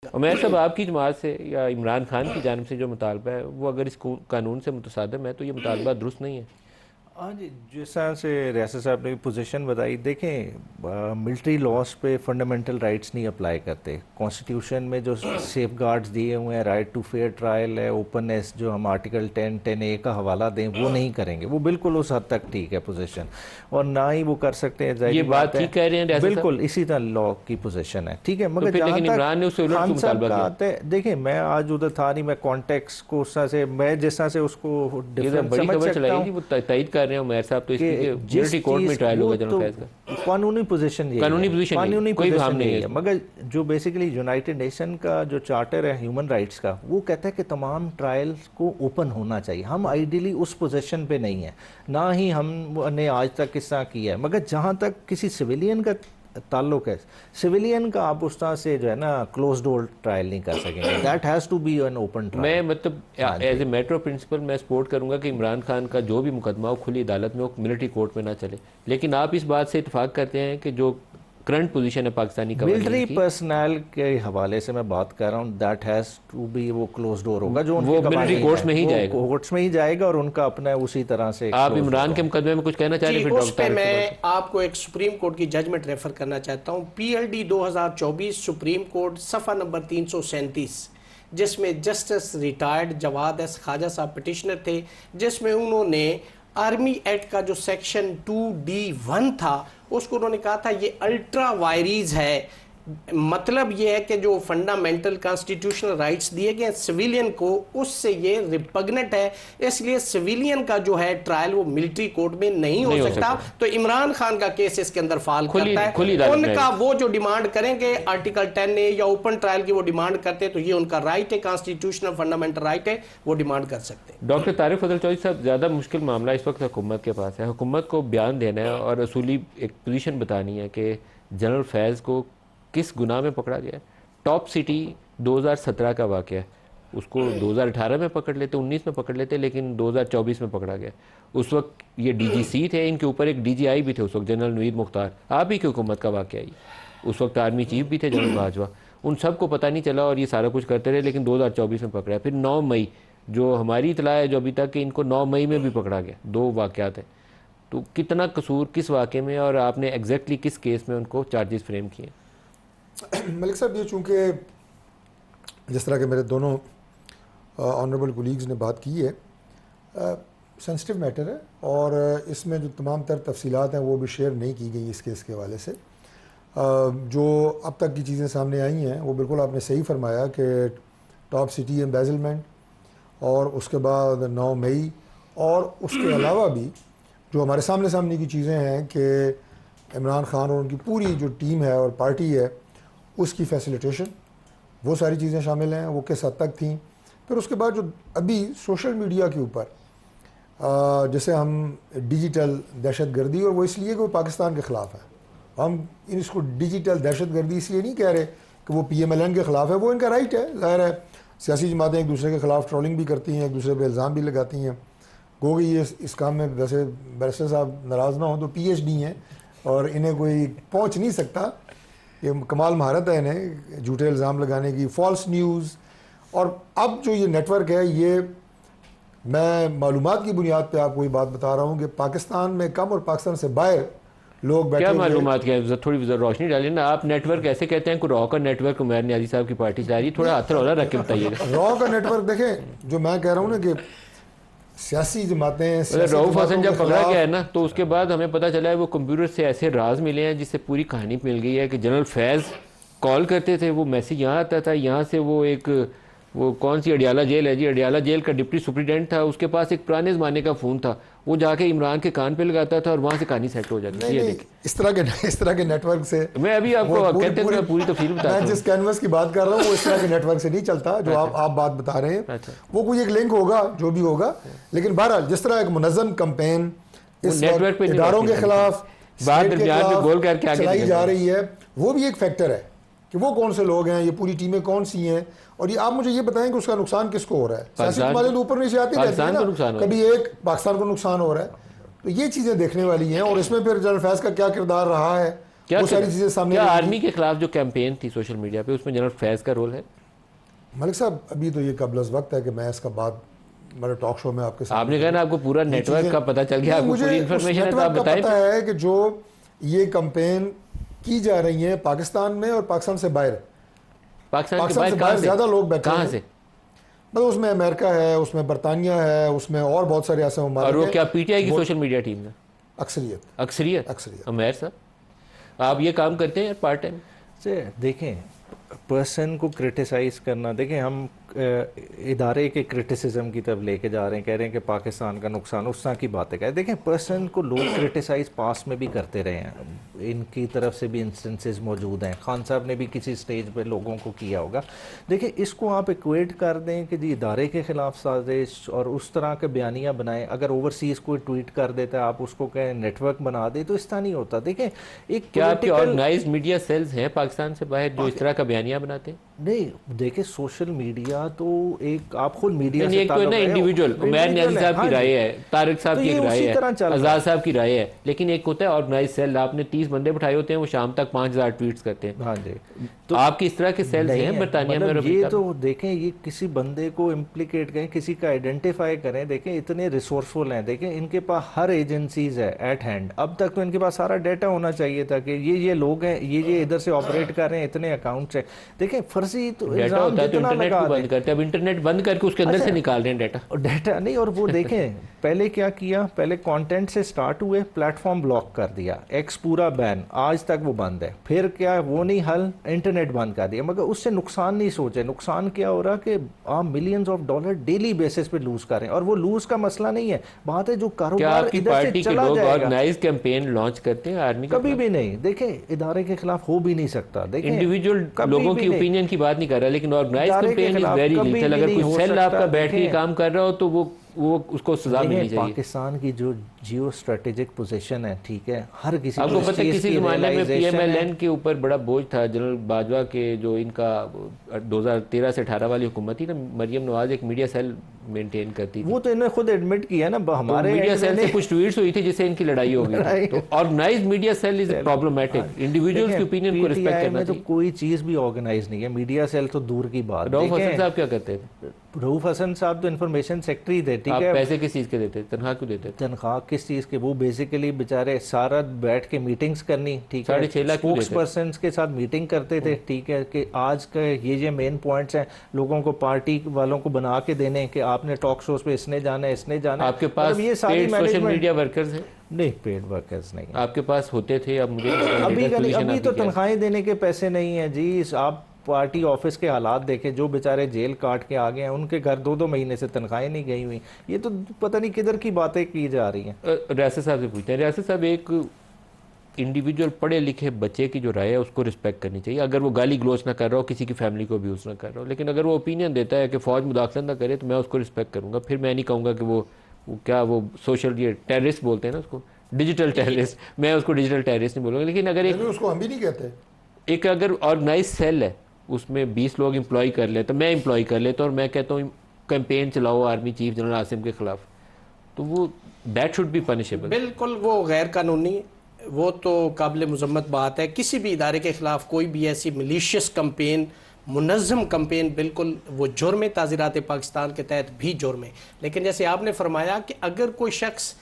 उमैर साहब, आपकी जमात से या इमरान खान की जानिब से जो मुतालबा है वो अगर इस कानून से मुतसादम है तो ये मुतालबा दुरुस्त नहीं है। हाँ जी, जिस तरह से रियासत साहब ने पोजीशन बताई, देखें मिलिट्री लॉस पे फंडामेंटल राइट्स नहीं अप्लाई करते। कॉन्स्टिट्यूशन में जो सेफ गार्ड्स दिए हुए हैं, राइट टू फेयर ट्रायल है, ओपननेस, जो हम आर्टिकल 10(10)(a) का हवाला दें वो नहीं करेंगे। वो बिल्कुल उस हद तक ठीक है पोजीशन, और ना ही वो कर सकते हैं, ये जाहिर बात बात है। ठीक कह रहे हैं रियासत साहब। बिल्कुल इसी तरह लॉ की पोजीशन है, ठीक है। तो मगर फिर जहाँ लेकिन तक इमरान ने उससे उलट खान क्यों साहब मुतालबा का किया? आते हैं, देखिए मैं आज उधर था नहीं, मैं कॉन्टेक्स्ट को उस तरह से, मैं जिस तरह से उसको ये तो डिफरेंस बड़ी समझ खबर सकता चलाई हूँ थी, वो तईद कर रहे हैं उमैर साहब तो कि इसकी कि जिस मिलिट्री कोर्ट में चीज़ ट्रायल वो होगा जनरल तो फैज का। कानूनी पोजीशन यही कानूनी है, पोजीशन यही, कानूनी कोई भ्राम पोजीशन नहीं यही है है। इसमें। मगर जो बेसिकली यूनाइटेड नेशन का जो चार्टर है ह्यूमन राइट्स का, वो कहता है कि तमाम ट्रायल्स को ओपन होना चाहिए। हम आइडियली उस पोजीशन पे नहीं है, ना ही हमने आज तक किस्सा किया है। मगर जहाँ तक किसी सिविलियन का ताल्लुक है, सिविलियन का आप उस तरह से जो है ना क्लोज डोर ट्रायल नहीं कर सकेंगे। That has to be an open मैं ट्रायल। मतलब हाँ एज जी, ए मैटर ऑफ प्रिंसिपल मैं सपोर्ट करूंगा कि इमरान खान का जो भी मुकदमा हो खुली अदालत में हो, मिलिट्री कोर्ट में ना चले। लेकिन आप इस बात से इतफाक करते हैं कि जो करंट पोजीशन है पाकिस्तानी कवानीन मिलिट्री की, पर्सनल के हवाले से मैं बात कर रहा हूँ, दैट हैज़ टू बी, वो क्लोज डोर होगा। जो उनके वो मिलिट्री कवानीन कोर्ट्स है में ही वो जाएगा। कोर्ट्स में ही जाएगा, और उनका अपना उसी तरह से आप क्लोज डोर इमरान के होगा। मुकदमे में कुछ कहना चाह रहे जी, हैं? फिर उस डॉक्टर पे तारिक से बात मैं आपको एक सुप्रीम कोर्ट की जजमेंट रेफर करना चाहता हूँ। पीएलडी 2024 सुप्रीम कोर्ट सफ़ा नंबर 337, जिसमें justice retired Jawad S Khwaja साहब पिटिशनर थे, जिसमें उन्होंने आर्मी एक्ट का जो सेक्शन 2D1 था उसको उन्होंने कहा था ये अल्ट्रा वायरीज है। मतलब ये है कि जो फंडामेंटल कॉन्स्टिट्यूशनल राइट्स दिए गए सिविलियन को, उससे ये रिपग्नेंट है। इसलिए सिविलियन का जो है ट्रायल वो मिलिट्री कोर्ट में नहीं हो सकता। तो इमरान खान का केस इसके अंदर फाल करता है। उनका वो जो डिमांड करेंगे आर्टिकल 10(a) या ओपन ट्रायल की वो डिमांड करते हैं, तो ये उनका राइट है, कॉन्स्टिट्यूशनल फंडामेंटल राइट है, वो डिमांड कर सकते हैं। डॉक्टर तारिक फजल चौधरी साहब, ज़्यादा मुश्किल मामला इस वक्त हुकूमत के पास है। हुकूमत को बयान देना है और असूली एक पोजीशन बतानी है कि जनरल फैज़ को किस गुनाह में पकड़ा गया है। टॉप सिटी 2017 का वाक़या है, उसको 2018 में पकड़ लेते, 19 में पकड़ लेते, लेकिन 2024 में पकड़ा गया। उस वक्त ये डीजीसी थे, इनके ऊपर एक डीजीआई भी थे उस वक्त, जनरल नवीद मुख्तार। आप ही की हुकूमत का वाक़या है। उस वक्त आर्मी चीफ भी थे जनरल बाजवा। उन सबको पता नहीं चला और ये सारा कुछ करते रहे, लेकिन 2024 में पकड़ा। फिर 9 मई, जो हमारी इतला है जो अभी तक, कि इनको 9 मई में भी पकड़ा गया। 2 वाक़यात हैं। तो कितना कसूर किस वाक़े में, और आपने एग्जैक्टली किस केस में उनको चार्जेस फ्रेम किए? मलिक साहब, ये चूँकि जिस तरह के मेरे दोनों ऑनरेबल कोलीग्स ने बात की है, सेंसिटिव मैटर है, और इसमें जो तमाम तर तफसीलात हैं वो भी शेयर नहीं की गई इस केस के हवाले से। जो अब तक की चीज़ें सामने आई हैं वो बिल्कुल आपने सही फरमाया कि टॉप सिटी एम्बेजलमेंट, और उसके बाद 9 मई, और उसके अलावा भी जो हमारे सामने की चीज़ें हैं कि इमरान खान और उनकी पूरी जो टीम है और पार्टी है उसकी फैसिलिटेशन, वो सारी चीज़ें शामिल हैं। वो किस हद तक थी। फिर उसके बाद जो अभी सोशल मीडिया के ऊपर जैसे हम डिजिटल दहशत गर्दी, और वो इसलिए कि वो पाकिस्तान के ख़िलाफ़ है, हम इसको डिजिटल दहशत गर्दी इसलिए नहीं कह रहे कि वो PMLN के ख़िलाफ़ है, वो इनका राइट है। ज़ाहिर है सियासी जमातें एक दूसरे के ख़िलाफ़ ट्रोलिंग भी करती हैं, एक दूसरे पर इल्ज़ाम भी लगाती हैं। गो कि ये इस काम में, वैसे बैरिस्टर साहब नाराज़ ना हो तो PhD हैं और इन्हें कोई पहुँच नहीं सकता, ये कमाल महारत है इन्हें झूठे इल्ज़ाम लगाने की, फॉल्स न्यूज़। और अब जो ये नेटवर्क है, ये मैं मालूमात की बुनियाद पे आपको ये बात बता रहा हूँ कि पाकिस्तान में कम और पाकिस्तान से बाहर लोग बैठे क्या हुए। मालूमात क्या, थोड़ी रोशनी डालिए ना। आप नेटवर्क ऐसे कहते हैं, रॉ का नेटवर्क उमैर नियाज़ी साहब की पार्टी चला रही है, थोड़ा हाथ रौला रख के बताइएगा। रॉ का नेटवर्क देखें, जो मैं कह रहा हूँ ना कि सियासी जमातें, रऊफ हसन जब पकड़ा गया है ना, तो उसके बाद हमें पता चला है वो कंप्यूटर से ऐसे राज मिले हैं जिससे पूरी कहानी मिल गई है कि जनरल फैज़ कॉल करते थे, वो मैसेज यहाँ आता था, यहाँ से वो एक, वो कौन सी अडियाला जेल है जी, अडियाला जेल का डिप्टी सुप्रीडेंट था, उसके पास एक पुराने ज़माने का फ़ोन था, वो जाके इमरान के कान पे लगाता था और वहाँ से कहानी सेट हो जाती थी। इस तरह के नेटवर्क से मैं अभी आपको कहते हैं पूरी तफसील बताता हूं। मैं जिस कैनवस की बात कर रहा हूँ वो इस तरह के नेटवर्क से नहीं चलता जो आप बात बता रहे हैं। अच्छा। वो कोई एक लिंक होगा जो भी होगा, लेकिन बहरहाल जिस तरह एक मुनज़्ज़म कैंपेन इस नेटवर्क पे इदारों के खिलाफ चलाई जा रही है, वो भी एक फैक्टर है कि वो कौन से लोग हैं, ये पूरी टीमें कौन सी हैं, और ये आप मुझे ये बताएं कि उसका नुकसान किसको हो रहा है। सियासी जमातें तो ऊपर नीचे आती रहती है ना, कभी एक पाकिस्तान को नुकसान हो रहा है, तो ये चीज़ें देखने वाली हैं। और इसमें फिर जनरल फैज़ का क्या किरदार रहा है क्या वो सारी चीज़ें सामने क्या रहेंगी। आर्मी के खिलाफ जो कैंपेन थी सोशल मीडिया पे, उसमें जनरल फैज़ का रोल है? मलिक साहब, अभी तो ये कबल अज़ वक्त है कि मैं इसका बाद मेरे टॉक शो में आपके सामने आपने कहा ना आपको पूरा ये नेटवर्क चीज़ें- का पता चल गया, नहीं, आपको मुझे पूरी उस इन्फॉर्मेशन है, तो नेटवर्क आप का बताएं। पता है कि जो ये कैंपेन की जा रही है पाकिस्तान में और पाकिस्तान से बाहर, पाकिस्तान के पाकिस्तान बाहर से कहाँ बाहर से? ज़्यादा लोग बैठे कहाँ हैं। से? मतलब उसमें अमेरिका है, उसमें बरतानिया है, उसमें और बहुत सारे ऐसे ममालिक और वो हैं। क्या पीटीआई की वो सोशल मीडिया टीम है? अक्सरियत अक्सरियत। उमैर साहब, आप ये काम करते हैं पार्ट टाइम? से देखें, पर्सन को क्रिटिसाइज़ करना, देखें हम इदारे के क्रिटिसिज्म की तरफ लेके जा रहे हैं, कह रहे हैं कि पाकिस्तान का नुकसान, उस तरह की बातें करें। देखें, पर्सन को लोग क्रिटिसाइज़ पास में भी करते रहे हैं, इनकी तरफ से भी इंस्टेंसेस मौजूद हैं, खान साहब ने भी किसी स्टेज पे लोगों को किया होगा। देखिए, इसको आप इक्वेट कर दें कि जी इदारे के ख़िलाफ़ साजिश और उस तरह के बयानियाँ बनाएं। अगर ओवरसीज़ कोई ट्वीट कर देता है, आप उसको कहें नेटवर्क बना दे, तो इस तरह नहीं होता। देखें, एक क्या आपके political- ऑर्गेनाइज्ड मीडिया सेल्स हैं पाकिस्तान से बाहर जो इस तरह का बयानिया बनाते हैं? नहीं, देखिए सोशल मीडिया तो एक, आप खुद मीडिया नहीं, से एक तो ताल्लुक ना है, इंडिविजुअल, उमैर न्याजी individual है, साहब की हाँ राय जी। है, तारिक साहब तो की ये एक राय उसी है, तरह चल रहा आज़ाद है। साहब की राय है, लेकिन एक होता है ऑर्गेनाइज सेल, आपने 30 बंदे बैठाए होते हैं, वो शाम तक 5000 ट्वीट्स करते हैं। हाँ जी। तो आपकी इस तरह के सेल्स नहीं हैं है, बरतानिया में और मतलब ये अमेरिका तो में? देखें, ये किसी बंदे को इम्प्लीकेट करें, किसी का आइडेंटिफाई करें। देखें, इतने रिसोर्सफुल हैं, देखें इनके पास हर एजेंसीज है एट हैंड। अब तक तो इनके पास सारा डाटा होना चाहिए था कि ये लोग हैं, ये इधर से ऑपरेट कर रहे हैं, इतने अकाउंट्स हैं। देखें, फर्जी तो डाटा इल्जाम होता है तो जितना इंटरनेट लगा को दें, बंद करते हैं, अब इंटरनेट बंद करके उसके अंदर से अच्छा। निकाल रहे हैं डाटा। और डाटा नहीं, और वो देखें पहले क्या किया, पहले कंटेंट से स्टार्ट हुए, प्लेटफॉर्म ब्लॉक कर दिया, एक्स पूरा बैन, आज तक वो बंद है। फिर क्या, वो नहीं हल, इंटरनेट बंद कर दिया। मगर उससे नुकसान नहीं सोचे। नुकसान क्या हो रहा कि आप millions of dollar daily basis पे लूज कर रहे हैं, और वो लूज का मसला नहीं है, बात है जो क्या कारोबार आपकी इधर से पार्टी के चला लोग जाएगा। ऑर्गेनाइज कैंपेन लॉन्च करते हैं आर्मी कभी भी नहीं। देखें, इदारे के खिलाफ हो भी नहीं सकता। देखें, इंडिविजुअल कभी लोगों भी की नहीं। ओपिनियन की बात नहीं कर रहा, लेकिन ऑर्गेनाइज इदारे के कैंपेन इज खिलाफ वेरी कभी लीगल। भी अगर नहीं कोई हो सेल सकता। आपका बैठ के देखें, काम कर रहा हो तो वो उसको सजा मिलनी देखें, चाहिए। पाकिस्तान की जो जियो स्ट्रेटेजिक पोजीशन है, ठीक है, हर किसी आपको को इस पता है चीज़ किसी की जमाने में realization है। पीएमएलएन के ऊपर बड़ा बोझ था, जनरल बाजवा के जो इनका 2013 से 18 वाली हुकूमत थी ना, मरियम नवाज एक मीडिया सेल मेंटेन करती थी। वो तो इन्होंने खुद एडमिट किया ना, तो हमारे मीडिया end सेल में से नहीं। कुछ ट्वीट्स हुई थी जिससे इनकी लड़ाई हो गई थी। तो organised media cell is problematic, individuals की ओपिनियन को रिस्पेक्ट PTI करना में तो चाहिए। कोई चीज़ भी ऑर्गेनाइज नहीं है, मीडिया सेल तो दूर की बात। रऊफ हसन देखें, साहब क्या करते थे? रऊफ हसन साहब तो इंफॉर्मेशन सेक्रेटरी थे, ठीक आप है। पैसे किस चीज़ के देते थे, तनख्वाह क्यों देते थे? तनख्वाह किस चीज़ के, वो बेसिकली बेचारे सारा बैठ के मीटिंग्स करनी, ठीक है, 6.5 लाख क्यों स्पोक्स देते? पर्सन के साथ मीटिंग करते थे, ठीक है, कि आज का ये मेन पॉइंट्स हैं, लोगों को पार्टी वालों को बना के देने कि आपने टॉक शोज पे इसने जाना है, इसने जाना है। आपके पास मतलब ये सारी paid social management media workers हैं? नहीं, पेड वर्कर्स नहीं है। आपके पास होते थे, अब मुझे अभी का नहीं, position अभी तो आपकी क्या है? तनख्वाहें देने के पैसे नहीं है जी। आप पार्टी ऑफिस के हालात देखें, जो बेचारे जेल काट के आ गए हैं, उनके घर 2-2 महीने से तनख्वाहें नहीं गई हुई। ये तो पता नहीं किधर की बातें की जा रही हैं। रियासत साहब से पूछते हैं, रियासत साहब, एक इंडिविजुअल पढ़े लिखे बच्चे की जो राय है उसको रिस्पेक्ट करनी चाहिए, अगर वो गाली ग्लोच ना कर रहा हो, किसी की फैमिली को अब्यूज़ ना कर रहा हो। लेकिन अगर वो ओपिनियन देता है कि फ़ौज मुदाखलत ना करे तो मैं उसको रिस्पेक्ट करूँगा। फिर मैं नहीं कहूँगा कि वो क्या वो सोशल, ये टेररिस्ट बोलते हैं ना उसको, डिजिटल टेररिस्ट, मैं उसको डिजिटल टेररिस्ट नहीं बोलूँगा। लेकिन अगर लेकिन उसको हम भी नहीं कहते। एक अगर ऑर्गेनाइज सेल है, उसमें 20 लोग एम्प्लॉय कर लेते, मैं एम्प्लॉय कर लेता और मैं कहता हूँ कैंपेन चलाओ आर्मी चीफ जनरल आसिम के खिलाफ, तो वो दैट शुड बी पनिशेबल। बिल्कुल, वो गैर कानूनी है, वो तो काबिल मुज़म्मत बात है। किसी भी इदारे के ख़िलाफ़ कोई भी ऐसी मिलिशियस कंपेन, मुनज़्ज़म कंपेन, बिल्कुल वो जुर्म है, ताज़ीरात पाकिस्तान के तहत भी जुर्म है। लेकिन जैसे आपने फरमाया कि अगर कोई शख्स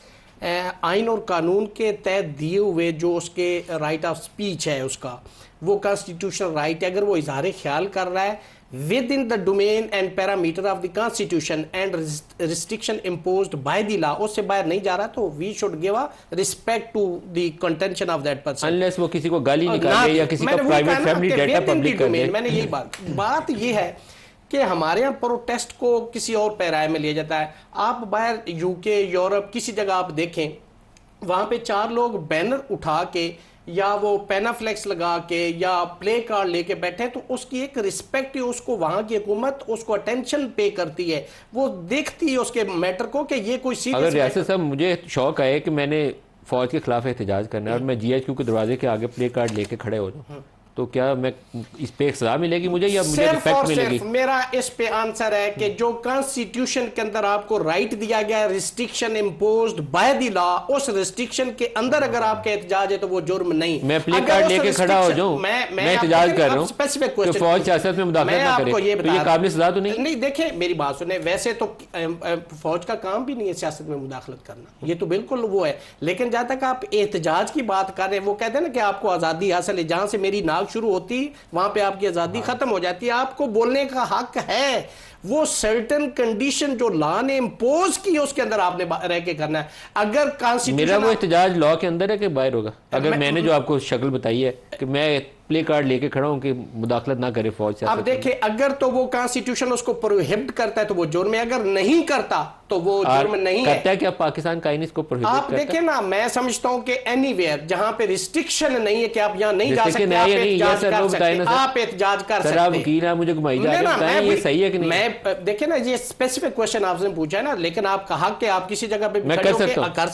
आइन और कानून के तहत दिए हुए जो उसके राइट ऑफ स्पीच है, उसका वो कॉन्स्टिट्यूशनल राइट है, अगर वो इजहार ख्याल कर रहा है within the domain and parameter of the constitution and restriction imposed by the law, उससे बाहर नहीं जा रहा, तो we should give a respect to the contention of that person, unless वो किसी को गाली निकाले या किसी का प्राइवेट फैमिली डाटा पब्लिक कर दे। मैंने यही बात ये है कि हमारे यहाँ प्रोटेस्ट को किसी और पैराए में लिया जाता है। आप बाहर यूके, यूरोप, किसी जगह आप देखें, वहाँ पे 4 लोग बैनर उठा के या वो पेनाफ्लेक्स लगा के या प्ले कार्ड लेके बैठे, तो उसकी एक रिस्पेक्ट है, उसको वहाँ की हुकूमत उसको अटेंशन पे करती है, वो देखती है उसके मैटर को कि ये कोई अगर सीरियस। रियासत साहब मुझे शौक है कि मैंने फ़ौज के खिलाफ एहतजाज करना है और मैं GHQ के दरवाजे के आगे प्ले कार्ड लेके खड़े हो जाऊँ, तो क्या मैं इस पे एक सजा मिलेगी मुझे या मुझे सिर्फ रिस्पेक्ट और मिलेगी? सिर्फ मेरा इस पे आंसर है कि जो कॉन्स्टिट्यूशन के अंदर आपको राइट दिया गया है, restriction imposed by the law, उस रिस्ट्रिक्शन के अंदर अगर आपका एहतजाज है तो वो जुर्म नहीं। मैं प्ले कार्ड लेके खड़ा हो जाऊं, मैं एहतजाज कर रहा हूं स्पेसिफिक कि फौज सियासत में मुदाखलत ना करे, तो ये काबिल सजा तो नहीं? नहीं, देखिए मेरी बात सुने, वैसे तो फौज का काम भी नहीं है सियासत में मुदाखलत करना, ये तो बिल्कुल वो है, लेकिन जहां तक आप एहतजाज की बात कर रहे हैं, वो कहते हैं ना कि आपको आजादी हासिल है, जहां से मेरी नाक शुरू होती वहां पे आपकी आजादी खत्म हो जाती है। आपको बोलने का हक है, वो सर्टेन कंडीशन जो लॉ ने इंपोज की उसके अंदर आपने रह के करना है। अगर कॉन्स्टिट्यूशन, मेरा वो एहतजाज लॉ के अंदर है कि बाहर होगा? अगर मैंने जो आपको शक्ल बताई है कि मैं प्ले कार्ड लेके खड़ा हूं कि मुदाखलत ना करे फौज से, अब देखिए अगर तो वो कॉन्स्टिट्यूशन उसको प्रोहिबिट करता है तो वो जुर्म है, अगर नहीं करता तो वो जुर्म नहीं है। करता है क्या पाकिस्तान कानून इसको प्रोहिबिट आप करता है? देखिए ना, मैं समझता हूं कि एनीवेयर जहां पे रिस्ट्रिक्शन नहीं है कि आप यहां नहीं जा Restriction सकते, है आप या नहीं? एहतजाज ये सर कर लोग बताएं सकते, ना सर। आप एहतजाज कर सर सकते आप वकील हैं, मुझे घुमाई जा रही है, ये सही है कि नहीं? मैं देखिए ना, ये स्पेसिफिक क्वेश्चन आपसे पूछा है ना, लेकिन आपका हक है, आप किसी जगह पे भी मैं खड़े कर होके सकता हूं। कर सकते